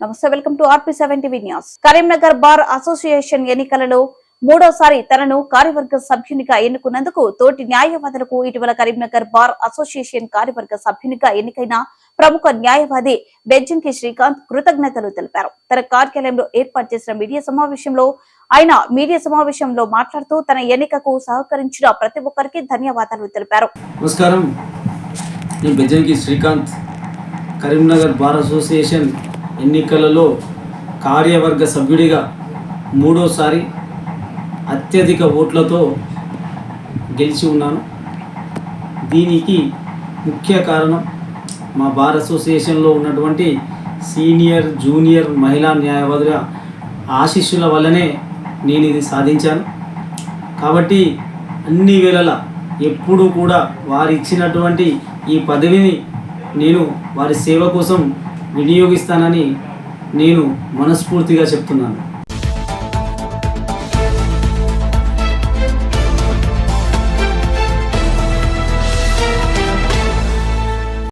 నమస్తే, welcome to RP7 TV news. Karimnagar bar association ఎన్నికలలో మూడోసారి తనను కార్యవర్గ సభ్యునిగా ఎన్నుకున్నందుకు తోటి న్యాయవాదులకు ఇటీవల కరీంనగర్ బార్ అసోసియేషన్ కార్యవర్గ సభ్యునిగా ఎన్నికైన ప్రముఖ న్యాయవాది బెజ్జంకి శ్రీకాంత్ కృతజ్ఞతలు తెలిపారు. తన కార్యాలయంలో ఏర్పాటు చేసిన మీడియా సమావేశంలో మాట్లాడుతూ తన ఎన్నికకు సహకరించిన ప్రతి ఒక్కరికి ధన్యవాదాలు తెలిపారు. నమస్కారం, నేను బెజ్జంకి శ్రీకాంత్. కరీంనగర్ బార్ అసోసియేషన్ ఎన్నికలలో కార్యవర్గ సభ్యుడిగా మూడోసారి అత్యధిక ఓట్లతో గెలిచి ఉన్నాను. దీనికి ముఖ్య కారణం మా బార్ అసోసియేషన్లో ఉన్నటువంటి సీనియర్ జూనియర్ మహిళా న్యాయవాదుల ఆశీస్సుల వల్లనే నేను ఇది సాధించాను. కాబట్టి అన్ని వేళలా ఎప్పుడూ కూడా వారు ఇచ్చినటువంటి ఈ పదవిని నేను వారి సేవ కోసం వినియోగిస్తానని నేను మనస్ఫూర్తిగా చెప్తున్నాను.